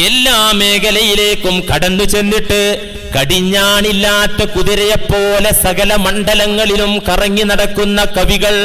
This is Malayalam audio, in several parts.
എല്ലാ മേഖലയിലേക്കും കടന്നു ചെന്നിട്ട് കടിഞ്ഞാണില്ലാത്ത കുതിരയെപ്പോലെ സകല മണ്ഡലങ്ങളിലും കറങ്ങി നടക്കുന്ന കവികൾ,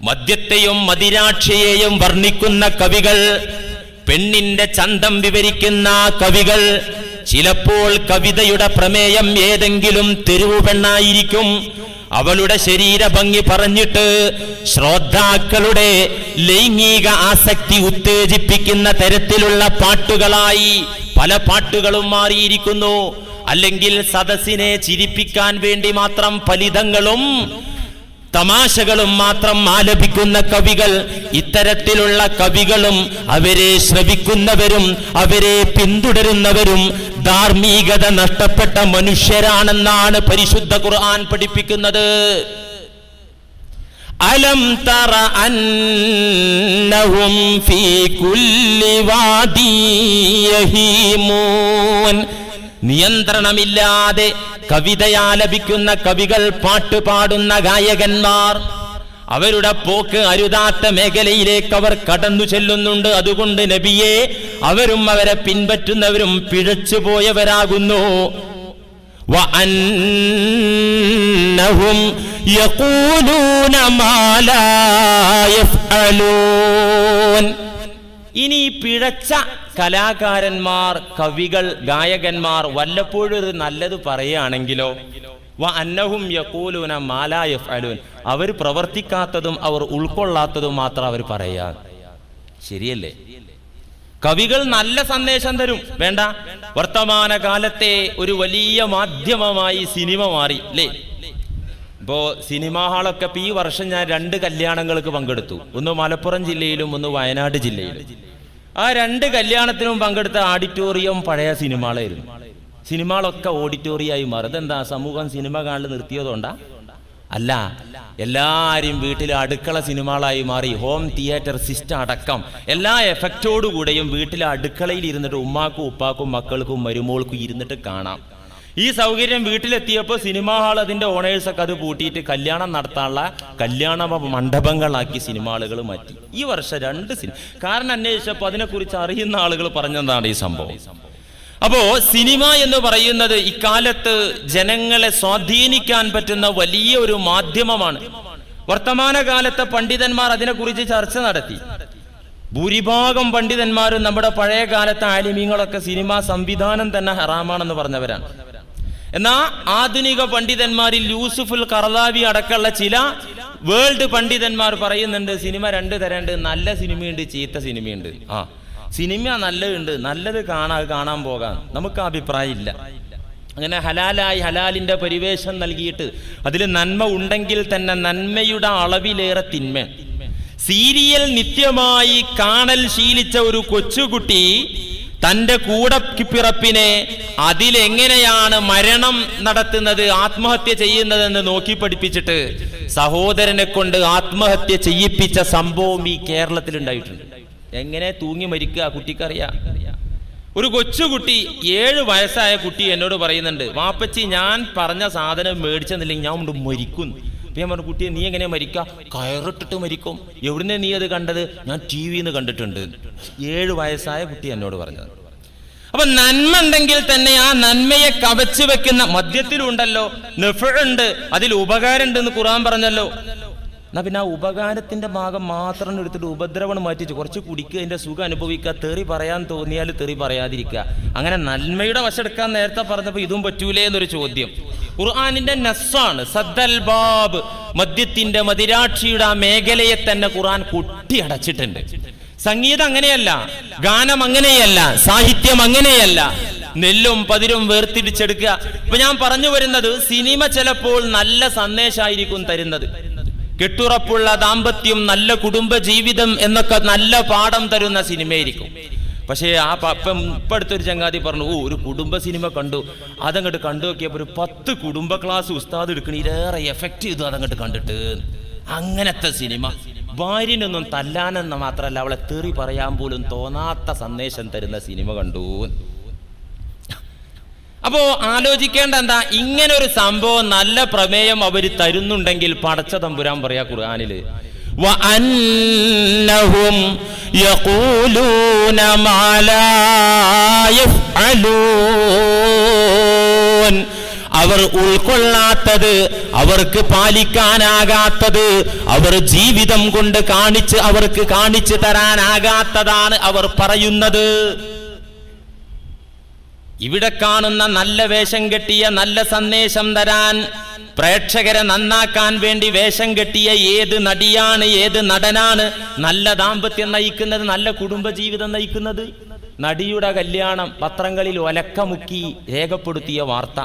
മദ്യത്തെയും മദിരാക്ഷിയെയും വർണ്ണിക്കുന്ന കവികൾ, പെണ്ണിന്റെ ചന്തം വിവരിക്കുന്ന കവികൾ, ചിലപ്പോൾ കവിതയുടെ പ്രമേയം ഏതെങ്കിലും തെരുവു പെണ്ണായിരിക്കും. അവളുടെ ശരീരഭംഗി പറഞ്ഞിട്ട് ശ്രോതാക്കളുടെ ലൈംഗിക ആസക്തി ഉത്തേജിപ്പിക്കുന്ന തരത്തിലുള്ള പാട്ടുകളായി പല പാട്ടുകളും മാറിയിരിക്കുന്നു. അല്ലെങ്കിൽ സദസ്സിനെ ചിരിപ്പിക്കാൻ വേണ്ടി മാത്രം ഫലിതങ്ങളും തമാശകളും മാത്രം ആലപിക്കുന്ന കവികൾ. ഇത്തരത്തിലുള്ള കവികളും അവരെ ശ്രവിക്കുന്നവരും അവരെ പിന്തുടരുന്നവരും ധാർമ്മികത നഷ്ടപ്പെട്ട മനുഷ്യരാണെന്നാണ് പരിശുദ്ധ ഖുർആൻ പഠിപ്പിക്കുന്നത്. അലം തറ അന്നഹും ഫീ കുല്ലി വാദി യഹീമൂൻ. നിയന്ത്രണമില്ലാതെ കവിതയാലപിക്കുന്ന കവികൾ, പാട്ട് പാടുന്ന ഗായകന്മാർ, അവരുടെ പോക്ക് അരുതാത്ത മേഖലയിലേക്ക് അവർ കടന്നു ചെല്ലുന്നുണ്ട്. അതുകൊണ്ട് നബിയെ, അവരും അവരെ പിൻപറ്റുന്നവരും പിഴച്ചുപോയവരാകുന്നു. വഅന്നഹും യഖൂലൂന മാ ലാ യഫ്അലൂൻ. ഇനി പിഴച്ച കലാകാരന്മാർ, കവികൾ, ഗായകന്മാർ വല്ലപ്പോഴും ഒരു നല്ലത് പറയുകയാണെങ്കിലോ, വഅന്നഹും യഖൂലൂന മാ ലാ യഫ്അലൂൻ, അവർ പ്രവർത്തിക്കാത്തതും അവർ ഉൾക്കൊള്ളാത്തതും മാത്രം അവർ പറയാ. ശരിയല്ലേ? കവികൾ നല്ല സന്ദേശം തരും, വേണ്ട. വർത്തമാന കാലത്തെ ഒരു വലിയ മാധ്യമമായി സിനിമ മാറി അല്ലേ? ഇപ്പോ സിനിമാ ഹാളൊക്കെ ഈ വർഷം ഞാൻ 2 കല്യാണങ്ങൾക്ക് പങ്കെടുത്തു. ഒന്ന് മലപ്പുറം ജില്ലയിലും ഒന്ന് വയനാട് ജില്ലയിലും. ആ 2 കല്യാണത്തിനും പങ്കെടുത്ത ഓഡിറ്റോറിയം പഴയ സിനിമകളായിരുന്നു. സിനിമകളൊക്കെ ഓഡിറ്റോറിയമായി മാറി. അതെന്താ, സമൂഹം സിനിമ കാണൽ നിർത്തിയതുകൊണ്ടാ? അല്ല, എല്ലാവരും വീട്ടിൽ അടുക്കള സിനിമകളായി മാറി. ഹോം തിയേറ്റർ സിസ്റ്റം അടക്കം എല്ലാ എഫക്റ്റോടുകൂടെയും വീട്ടിലെ അടുക്കളയിൽ ഇരുന്നിട്ട് ഉമ്മാക്കും ഉപ്പാക്കും മക്കൾക്കും മരുമോൾക്കും ഇരുന്നിട്ട് കാണാം. ഈ സൗകര്യം വീട്ടിലെത്തിയപ്പോൾ സിനിമാ ഹാൾ അതിന്റെ ഓണേഴ്സൊക്കെ അത് പൂട്ടിയിട്ട് കല്യാണം നടത്താനുള്ള കല്യാണ മണ്ഡപങ്ങളാക്കി സിനിമാളുകൾ മാറ്റി. ഈ വർഷം 2 സിനിമ കാരണം അന്വേഷിച്ചപ്പോൾ അതിനെക്കുറിച്ച് അറിയുന്ന ആളുകൾ പറഞ്ഞതാണ് ഈ സംഭവം. അപ്പോ സിനിമ എന്ന് പറയുന്നത് ഇക്കാലത്ത് ജനങ്ങളെ സ്വാധീനിക്കാൻ പറ്റുന്ന വലിയ ഒരു മാധ്യമമാണ്. വർത്തമാനകാലത്തെ പണ്ഡിതന്മാർ അതിനെക്കുറിച്ച് ചർച്ച നടത്തി. ഭൂരിഭാഗം പണ്ഡിതന്മാരും നമ്മുടെ പഴയ കാലത്തെ ആലിമീങ്ങളൊക്കെ സിനിമാ സംവിധാനം തന്നെ ഹറാമാണെന്ന് പറഞ്ഞവരാണ്. എന്നാൽ ആധുനിക പണ്ഡിതന്മാരിൽ യൂസുഫുൽ ഖർദാവി അടക്കമുള്ള ചില വേൾഡ് പണ്ഡിതന്മാർ പറയുന്നുണ്ട് സിനിമ 2 തരമുണ്ട്, നല്ല സിനിമയുണ്ട്, ചീത്ത സിനിമയുണ്ട്. സിനിമ നല്ലതുണ്ട്, നല്ലത് കാണാൻ പോകാം, നമുക്ക് അഭിപ്രായം ഇല്ല. അങ്ങനെ ഹലാലായി ഹലാലിന്റെ പരിവേഷം നൽകിയിട്ട് അതിൽ നന്മ ഉണ്ടെങ്കിൽ തന്നെ നന്മയുടെ അളവിലേറെ തിന്മ. സീരിയൽ നിത്യമായി കാണൽ ശീലിച്ച ഒരു കൊച്ചുകുട്ടി തന്റെ കൂടപ്പിറപ്പിനെ അതിലെങ്ങനെയാണ് മരണം നടത്തുന്നത്, ആത്മഹത്യ ചെയ്യുന്നതെന്ന് നോക്കി പഠിപ്പിച്ചിട്ട് സഹോദരനെ കൊണ്ട് ആത്മഹത്യ ചെയ്യിപ്പിച്ച സംഭവം ഈ കേരളത്തിൽ ഉണ്ടായിട്ടുണ്ട്. എങ്ങനെ തൂങ്ങി മരിക്കുക കുട്ടിക്കറിയാം. ഒരു കൊച്ചുകുട്ടി, 7 വയസ്സായ കുട്ടി എന്നോട് പറയുന്നുണ്ട്, വാപ്പച്ചി ഞാൻ പറഞ്ഞ സാധനം മേടിച്ചെന്നില്ലെങ്കിൽ ഞാൻ കൊണ്ട് മരിക്കുന്നു. ഞാൻ പറഞ്ഞു, കുട്ടിയെ നീ എങ്ങനെ മരിക്കുക? കയറിട്ടിട്ട് മരിക്കും. എവിടുന്നേ നീ അത് കണ്ടത്? ഞാൻ TV-ന്ന് കണ്ടിട്ടുണ്ട്. 7 വയസ്സായ കുട്ടി എന്നോട് പറഞ്ഞത്. അപ്പൊ നന്മ ഉണ്ടെങ്കിൽ തന്നെ ആ നന്മയെ കവച്ചു വെക്കുന്ന മദ്യത്തിലുണ്ടല്ലോ നഫ്ഉണ്ട്, അതിൽ ഉപകാരം ഉണ്ടെന്ന് ഖുർആൻ പറഞ്ഞല്ലോ. എന്നാ പിന്നെ ആ ഉപകാരത്തിന്റെ ഭാഗം മാത്രം എടുത്തിട്ട് ഉപദ്രവം മാറ്റിച്ച് കുറച്ച് കുടിക്കുക, അതിന്റെ സുഖം അനുഭവിക്കുക, തെറി പറയാൻ തോന്നിയാൽ തെറി പറയാതിരിക്കുക. അങ്ങനെ നന്മയുടെ വശെടുക്കാൻ നേരത്തെ പറഞ്ഞപ്പോൾ ഇതും പറ്റൂലേ എന്നൊരു ചോദ്യം. ഖുർആനിന്റെ നസ്സാണ് സദ്ദൽ ബാബ്. മദ്യത്തിന്റെ മദിരാക്ഷിയുടെ ആ മേഖലയെ തന്നെ ഖുർആൻ കുട്ടി അടച്ചിട്ടുണ്ട്. സംഗീതം അങ്ങനെയല്ല, ഗാനം അങ്ങനെയല്ല, സാഹിത്യം അങ്ങനെയല്ല. നെല്ലും പതിരും വേർതിരിച്ചെടുക്കുക. ഇപ്പൊ ഞാൻ പറഞ്ഞു വരുന്നത്, സിനിമ ചിലപ്പോൾ നല്ല സന്ദേശമായിരിക്കും തരുന്നത്. കെട്ടുറപ്പുള്ള ദാമ്പത്യം, നല്ല കുടുംബ ജീവിതം എന്നൊക്കെ നല്ല പാഠം തരുന്ന സിനിമയായിരിക്കും. പക്ഷേ ഇപ്പൊ അടുത്തൊരു ചങ്ങാതി പറഞ്ഞു, ഒരു കുടുംബ സിനിമ കണ്ടു, അതങ്ങോട്ട് കണ്ടു നോക്കിയപ്പോൾ ഒരു 10 കുടുംബ ക്ലാസ് ഉസ്താദ് എടുക്കണ ഇതേറെ എഫക്റ്റ് ചെയ്തു അതങ്ങോട്ട് കണ്ടിട്ട്. അങ്ങനത്തെ സിനിമ ഭാര്യനൊന്നും തല്ലാനെന്ന് മാത്രമല്ല, അവളെ തെറി പറയാൻ പോലും തോന്നാത്ത സന്ദേശം തരുന്ന സിനിമ കണ്ടു. അപ്പോ ആലോചിക്കേണ്ട എന്താ, ഇങ്ങനെ ഒരു സംഭവം നല്ല പ്രമേയം അവർ തരുന്നുണ്ടെങ്കിൽ പടച്ച തമ്പുരാൻ പറയാ ഖുർആനില്, വഅന്നഹും യഖൂലൂന മാ ലാ യഫ്അലൂൻ. അവർ ഉൾക്കൊള്ളാത്തത്, അവർക്ക് പാലിക്കാനാകാത്തത്, അവർ ജീവിതം കൊണ്ട് അവർക്ക് കാണിച്ചു തരാനാകാത്തതാണ് അവർ പറയുന്നത്. ഇവിടെ കാണുന്ന നല്ല വേഷം കെട്ടിയ, നല്ല സന്ദേശം തരാൻ, പ്രേക്ഷകരെ നന്നാക്കാൻ വേണ്ടി വേഷം കെട്ടിയ ഏത് നടിയാണ്, ഏത് നടനാണ് നല്ല ദാമ്പത്യം നയിക്കുന്നത്, നല്ല കുടുംബജീവിതം നയിക്കുന്നത്? നടിയുടെ കല്യാണം പത്രങ്ങളിൽ ഒലക്കമുക്കി രേഖപ്പെടുത്തിയ വാർത്ത.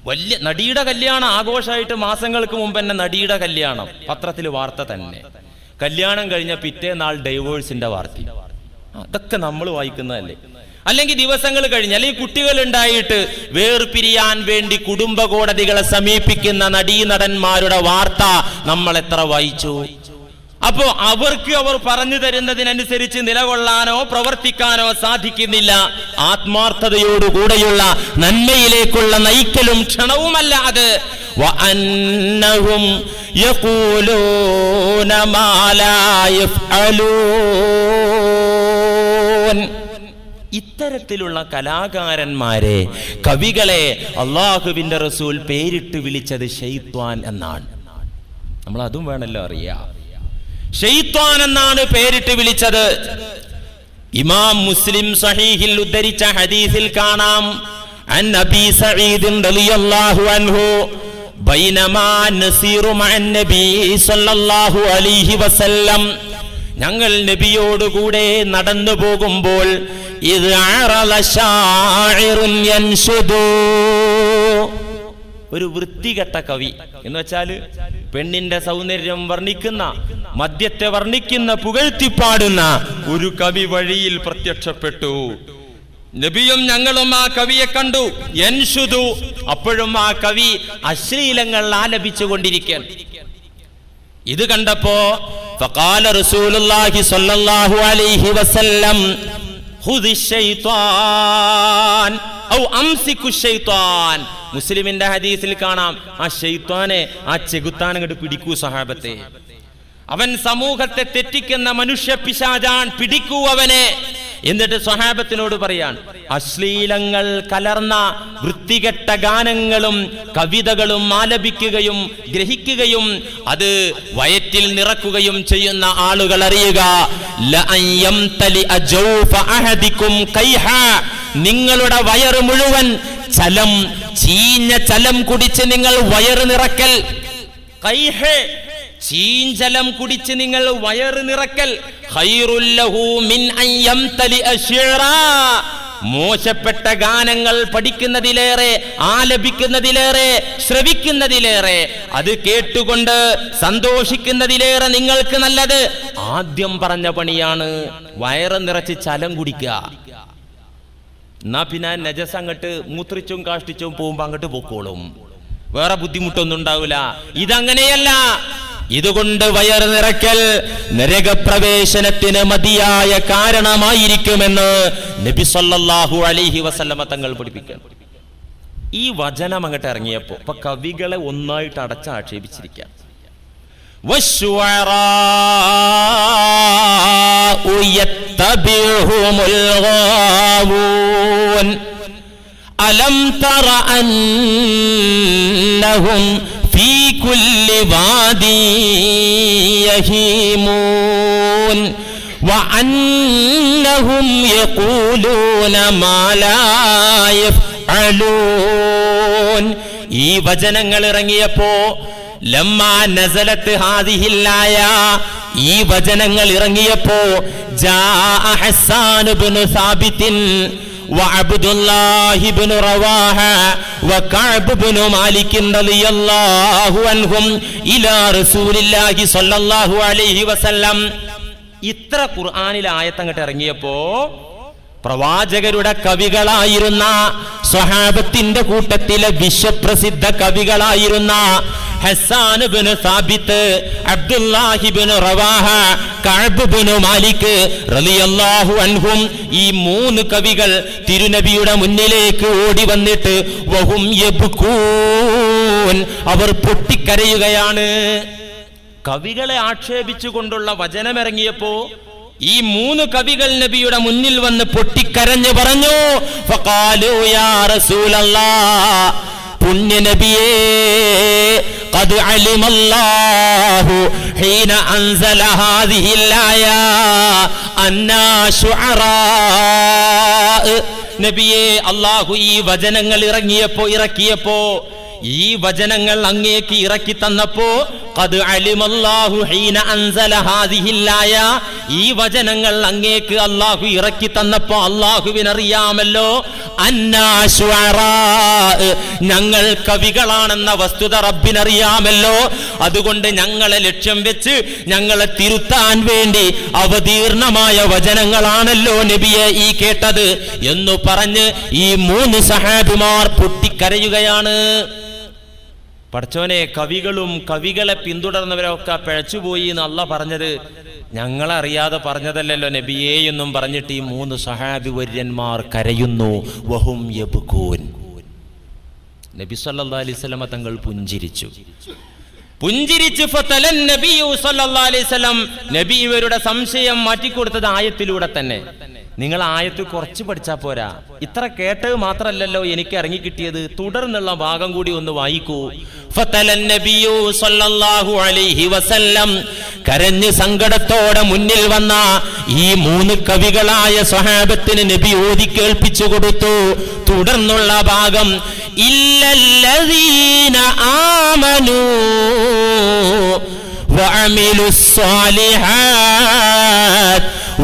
വലിയ നടിയുടെ കല്യാണം ആഘോഷമായിട്ട് മാസങ്ങൾക്ക് മുമ്പ് തന്നെ നടിയുടെ കല്യാണം പത്രത്തിൽ വാർത്ത തന്നെ. കല്യാണം കഴിഞ്ഞ പിറ്റേന്നാൾ ഡൈവോഴ്സിന്റെ വാർത്ത. അതൊക്കെ നമ്മൾ വായിക്കുന്നതല്ലേ? അല്ലെങ്കിൽ ദിവസങ്ങൾ കഴിഞ്ഞ്, അല്ലെങ്കിൽ കുട്ടികൾ ഉണ്ടായിട്ട് വേർപിരിയാൻ വേണ്ടി കുടുംബ കോടതികളെ സമീപിക്കുന്ന നടീനടന്മാരുടെ വാർത്ത നമ്മൾ എത്ര വായിച്ചു? അപ്പോ അവർക്ക് അവർ പറഞ്ഞു തരുന്നതിനനുസരിച്ച് നിലകൊള്ളാനോ പ്രവർത്തിക്കാനോ സാധിക്കുന്നില്ല. ആത്മാർത്ഥതയോടുകൂടെയുള്ള നന്മയിലേക്കുള്ള നയിക്കലും ക്ഷണവുമല്ല അത്. വഅന്നഹും യഖൂലൂന മാ ലാ യഫ്അലൂൻ. ഇത്തരത്തിലുള്ള കലാകാരന്മാരെ, കവികളെ അള്ളാഹുവിന്റെ റസൂൽ പേരിട്ട് വിളിച്ചത് ശൈത്വാൻ എന്നാണ്. നമ്മൾ അതും വേണമല്ലോ അറിയാം. ശൈത്വാൻ എന്നാണ് പേരിട്ട് വിളിച്ചത്. ഇമാം മുസ്ലിം സഹീഹിൽ ഉദ്ധരിച്ച ഹദീസിൽ കാണാം, അൻ അബീ സഈദ് റളിയല്ലാഹു അൻഹു ബൈനമാ നസീറു മഅൻ നബി സല്ലല്ലാഹു അലൈഹി വസല്ലം, ഞങ്ങൾ നബിയോടുകൂടെ നടന്നു പോകുമ്പോൾ ഇദ് അറല ശാഇറുൻ യൻശുദു, ഒരു വൃത്തികെട്ട കവി എന്ന് വെച്ചാൽ പെണ്ണിന്റെ സൗന്ദര്യം വർണ്ണിക്കുന്ന, മദ്യത്തെ വർണ്ണിക്കുന്ന, പുകഴ്ത്തിപ്പാടുന്ന ഒരു കവി വഴിയിൽ പ്രത്യക്ഷപ്പെട്ടു. നബിയും ഞങ്ങളും ആ കവിയെ കണ്ടു. യൻശുദു, അപ്പോഴും ആ കവി അശ്ലീലങ്ങൾ ആലപിച്ചുകൊണ്ടിരിക്കാൻ. ഇത് കണ്ടപ്പോ ഫഖാല റസൂലുള്ളാഹി സ്വല്ലല്ലാഹു അലൈഹി വസല്ലം ഖുദി ശൈത്വാൻ ഔ അംസികു ശൈത്വാൻ. മുസ്ലിമിന്റെ ഹദീസിൽ കാണാം, ആ ശൈത്വാനെ, ആ ചെകുത്താൻ അങ്ങോട്ട് പിടിക്കൂ സഹാബത്തെ. അവൻ സമൂഹത്തെ തെറ്റിക്കുന്ന മനുഷ്യ പിശാചാൻ, പിടിക്കൂ അവനെ. എന്നിട്ട് സ്വഹാബത്തിനോട് പറയാൻ, അശ്ലീലങ്ങൾ കലർന്ന വൃത്തികെട്ട ഗാനങ്ങളും കവിതകളും ആലപിക്കുകയും ഗ്രഹിക്കുകയും അത് വയറ്റിൽ നിറക്കുകയും ചെയ്യുന്ന ആളുകൾ അറിയുക, നിങ്ങളുടെ വയറ് മുഴുവൻ ചലം, ചീഞ്ഞ ചലം കുടിച്ച് നിങ്ങൾ വയറ് നിറക്കൽ. കൈഹേ, ചീഞ്ചലം കുടിച്ച് നിങ്ങൾ വയറ് നിറക്കൽ. ഖൈറുൽ ലഹു മിൻ അൻ യംതലി അശ്ശിറാ, മോശപ്പെട്ട ഗാനങ്ങൾ പഠിക്കുന്നതിലേറെ, ആലപിക്കുന്നതിലേറെ, ശ്രവിക്കുന്നതിലേറെ, അത് കേട്ടുകൊണ്ട് സന്തോഷിക്കുന്നതിലേറെ നിങ്ങൾക്ക് നല്ലത് ആദ്യം പറഞ്ഞ പണിയാണ് വയറ് നിറച്ച് ചലം കുടിക്കുക. എന്നാ പിന്നെ നജസ് അങ്ങോട്ട് മൂത്രിച്ചും കാഷ്ടിച്ചും പോകുമ്പോ അങ്ങോട്ട് പൊക്കോളും, വേറെ ബുദ്ധിമുട്ടൊന്നും ഉണ്ടാവില്ല. ഇതങ്ങനെയല്ല. ഇതുകൊണ്ട് വയറ് നിറയ്ക്കൽ നരകപ്രവേശനത്തിന് മതിയായ കാരണമായിരിക്കുമെന്ന് നബി സല്ലല്ലാഹു അലൈഹി വസല്ലമ തങ്ങൾ പഠിപ്പിക്കണം. ഈ വചനം അങ്ങോട്ട് ഇറങ്ങിയപ്പോ ഇപ്പൊ കവികളെ ഒന്നായിട്ട് അടച്ചാക്ഷേപിച്ചിരിക്കാം. അലം തറ അന്നഹും ഫീ കുല്ലി വാദി യഹീമൂൻ വഅന്നഹും യഖൂലൂന മാ ലാ യഫ്അലൂൻ. ഈ വചനങ്ങൾ ഇറങ്ങിയപ്പോ ലമ്മാ നസലത്ത് ഹാദിഹിൽ ആയ, ഈ വചനങ്ങൾ ഇറങ്ങിയപ്പോ ജാഅ ഹസ്സാൻ ഇബ്നു സാബിത്തിൻ وعبد الله بن رواحة وكعب بن مالك رضي الله عنهم إلى رسول الله صلى الله عليه وسلم. ഇത്ര ഖുർആനിൽ ആയത്ത് അങ്ങോട്ട് ഇറങ്ങിയപ്പോ പ്രവാചകരുടെ കവികളായിരുന്ന സ്വഹാബത്തിന്റെ കൂട്ടത്തിലെ വിശ്വപ്രസിദ്ധ കവികളായിരുന്ന ഹസ്സാൻ ഇബ്നു സാബിത്ത്, അബ്ദുല്ലാഹി ഇബ്നു റവാഹ, കഅബ് ഇബ്നു മാലിക് റളിയല്ലാഹു അൻഹും, ഈ മൂന്ന് കവികൾ തിരുനബിയുടെ മുന്നിലേക്ക് ഓടി വന്നിട്ട് വഹും യബ്കൂൻ, അവർ പൊട്ടിക്കരയുകയാണ്. കവികളെ ആക്ഷേപിച്ചുകൊണ്ടുള്ള വചനമിറങ്ങിയപ്പോ ഈ 3 കവികൾ നബിയുടെ മുന്നിൽ വന്ന് പൊട്ടിക്കരഞ്ഞു പറഞ്ഞു, ഫഖാലൂ യാ റസൂലല്ലാഹ്, പുണ്യ നബിയേ, ഖദ് അലിമല്ലാഹു ഹീന അൻസല ഹാദിഹിൽ ആയ അന്നാ ശുഅറാ. നബിയേ, അല്ലാഹു ഈ വചനങ്ങൾ ഇറക്കിയപ്പോ ഈ വചനങ്ങൾ അങ്ങേക്ക് ഇറക്കി തന്നപ്പോ ഖദ് അലിമല്ലാഹു ഹീന അൻസല ഹാദിഹിൽ ആയ, ഈ വചനങ്ങൾ അങ്ങേക്ക് അല്ലാഹു ഇറക്കി തന്നപ്പോ അല്ലാഹുവിനറിയാമല്ലോ അന്നാ ശുഅറാ, ഞങ്ങൾ കവികളാണെന്ന വസ്തുത റബ്ബിനറിയാമല്ലോ. അതുകൊണ്ട് ഞങ്ങളെ ലക്ഷ്യം വെച്ച് ഞങ്ങളെ തിരുത്താൻ വേണ്ടി അവതീർണമായ വചനങ്ങളാണല്ലോ നബിയെ ഈ കേട്ടത് എന്നു പറഞ്ഞ് ഈ 3 സഹാബിമാർ പൊട്ടിക്കരയുകയാണ്. പടച്ചോനെ, കവികളും കവികളെ പിന്തുടർന്നവരൊക്കെ പിഴച്ചുപോയി എന്ന് അല്ലാഹ് പറഞ്ഞത് ഞങ്ങളറിയാതെ പറഞ്ഞതല്ലല്ലോ നബിയേ എന്നും പറഞ്ഞിട്ട് ഈ 3 സഹാബി വര്യന്മാർ കരയുന്നു. വഹും യബ്കൂൻ. നബി സല്ലല്ലാഹു അലൈഹി വസല്ലം തങ്ങൾ പുഞ്ചിരിച്ചു ഫതലൻ നബിയു സല്ലല്ലാഹു അലൈഹി വസല്ലം. നബി ഇവരുടെ സംശയം മാറ്റിക്കൊടുത്തത് ആയത്തിലൂടെ തന്നെ. നിങ്ങൾ ആയത്ത് കുറച്ച് പഠിച്ചാൽ പോരാ, ഇത്ര കേട്ടത് മാത്രമല്ലല്ലോ എനിക്ക് ഇറങ്ങിക്കിട്ടിയത്, തുടർന്നുള്ള ഭാഗം കൂടി ഒന്ന് വായിക്കൂ. ഫതലൻ നബിയു സല്ലല്ലാഹു അലൈഹി വസല്ലം, കരഞ്ഞ് സങ്കടത്തോടെ മുന്നിൽ വന്ന ഈ 3 കവികളായ സ്വഹാബത്തിന് നബി ഓതി കേൾപ്പിച്ചു കൊടുത്തു. തുടർന്നുള്ള ഭാഗം ഇല്ലല്ലദീന ആമനൂ വഅമിലുസ് സ്വാലിഹാത്ത്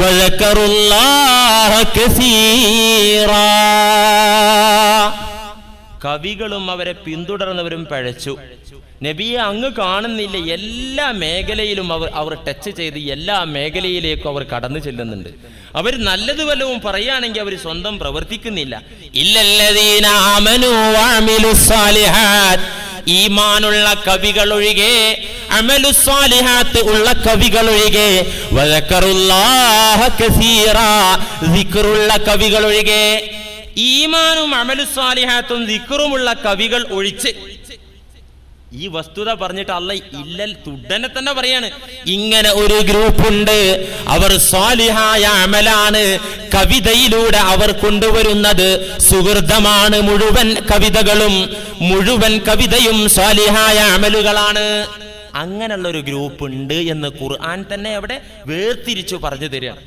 വദക്കറുല്ലാഹ കസീറാ. കവികളും അവരെ പിന്തുടർന്നവരും പഴച്ചു. നബിയെ അങ്ങ് കാണുന്നില്ല, എല്ലാ മേഖലയിലും അവർ ടച്ച് ചെയ്ത് എല്ലാ മേഖലയിലേക്കും അവർ കടന്നു ചെല്ലുന്നുണ്ട്. അവർ നല്ലത് വല്ലതും പറയുകയാണെങ്കിൽ അവർ സ്വന്തം പ്രവർത്തിക്കുന്നില്ല. ഇല്ലല്ലദീന ആമനൂ വഅമിലുസ് സ്വാലിഹാത്ത്, ഈമാനുള്ള കവികൾ ഒഴികെ, അമലുസ് സ്വാലിഹാത്ത് ഉള്ള കവികൾ ഒഴികെ, വദക്കറുല്ലാഹ കസീറാ, ദിക്റുള്ള കവികൾ ഒഴികെ. ഈമാനും അമലുസ് സ്വാലിഹാത്തും ദിക്റുമുള്ള കവികൾ ഒഴിച്ച് ഈ വസ്തുത പറഞ്ഞിട്ട് അല്ലാഹ് ഇല്ലൽ തുടനെ തന്നെ പറയാണ്, ഇങ്ങനെ ഒരു ഗ്രൂപ്പുണ്ട്, അവർ സ്വാലിഹായ അമലാണ് കവിതയിലൂടെ അവർ കൊണ്ടുവരുന്നത്. സുഹൃതമാണ് മുഴുവൻ കവിതയും സ്വാലിഹായ അമലുകളാണ്. അങ്ങനെയുള്ള ഒരു ഗ്രൂപ്പ് ഉണ്ട് എന്ന് ഖുർആൻ തന്നെ അവിടെ വേർതിരിച്ചു പറഞ്ഞു തരികയാണ്.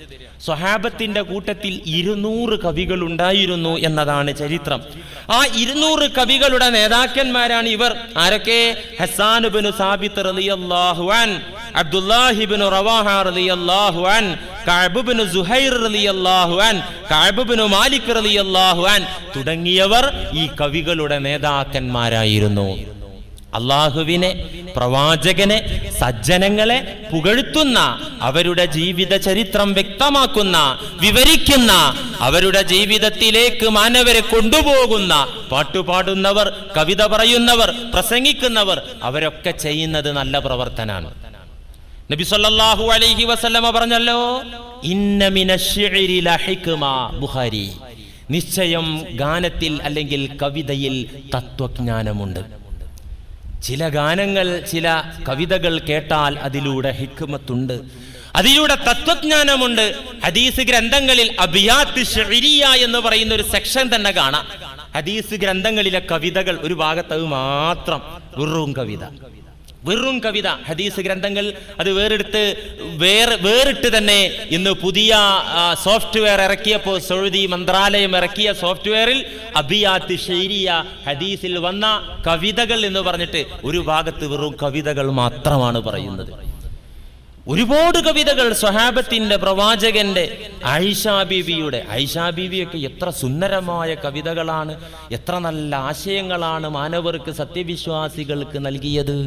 സ്വഹാബത്തിന്റെ കൂട്ടത്തിൽ 200 കവികൾ ഉണ്ടായിരുന്നു എന്നതാണ് ചരിത്രം. ആ 200 കവികളുടെ നേതാക്കന്മാരാണ് ഇവർ. ആരൊക്കെ? ഹസ്സാൻ ഇബ്നു സാബിത്ത് റളിയല്ലാഹു അൻ, അബ്ദുല്ലാഹി ഇബ്നു റവാഹ റളിയല്ലാഹു അൻ, കഅബ് ഇബ്നു സുഹൈർ റളിയല്ലാഹു അൻ, കഅബ് ഇബ്നു മാലിക് റളിയല്ലാഹു അൻ തുടങ്ങിയവർ ഈ കവികളുടെ നേതാക്കന്മാരായിരുന്നു. അള്ളാഹുവിനെ, പ്രവാചകനെ, സജ്ജനങ്ങളെ പുകഴ്ത്തുന്ന, അവരുടെ ജീവിത ചരിത്രം വ്യക്തമാക്കുന്ന, വിവരിക്കുന്ന, അവരുടെ ജീവിതത്തിലേക്ക് മാനവരെ കൊണ്ടുപോകുന്ന, പാട്ടുപാടുന്നവർ, കവിത പറയുന്നവർ, പ്രസംഗിക്കുന്നവർ, അവരൊക്കെ ചെയ്യുന്നത് നല്ല പ്രവർത്തനാണ്. നബി സല്ലല്ലാഹു അലൈഹി വസല്ലമ പറഞ്ഞല്ലോ, ഇന്ന മിനശ്ശിഅരി ലഹിക്മ. ബുഖാരി. നിശ്ചയം ഗാനത്തിൽ അല്ലെങ്കിൽ കവിതയിൽ തത്വജ്ഞാനമുണ്ട്. ചില ഗാനങ്ങൾ, ചില കവിതകൾ കേട്ടാൽ അതിലൂടെ ഹിക്മത്തുണ്ട്, അതിലൂടെ തത്വജ്ഞാനമുണ്ട്. ഹദീസ് ഗ്രന്ഥങ്ങളിൽ അബിയാത്ത് ശഇരിയ എന്ന് പറയുന്ന ഒരു സെക്ഷൻ തന്നെ കാണാം. ഹദീസ് ഗ്രന്ഥങ്ങളിലെ കവിതകൾ ഒരു ഭാഗത്ത് അത് മാത്രം വെറും കവിത ഹദീസ് ഗ്രന്ഥങ്ങൾ അത് വേറിട്ട് തന്നെ ഇന്ന് പുതിയ സോഫ്റ്റ്വെയർ ഇറക്കിയപ്പോൾ, സൗദി മന്ത്രാലയം ഇറക്കിയ സോഫ്റ്റ്വെയറിൽ അബിയാത്ത് ശൈരിയ, ഹദീസിൽ വന്ന കവിതകൾ എന്ന് പറഞ്ഞിട്ട് ഒരു ഭാഗത്ത് വെറും കവിതകൾ മാത്രമാണ് പറയുന്നത്. ഒരുപാട് കവിതകൾ സ്വഹാബത്തിന്റെ, പ്രവാചകന്റെ, ആയിഷാ ബീവിയൊക്കെ എത്ര സുന്ദരമായ കവിതകളാണ്, എത്ര നല്ല ആശയങ്ങളാണ് മാനവർക്ക്, സത്യവിശ്വാസികൾക്ക് നൽകിയത്.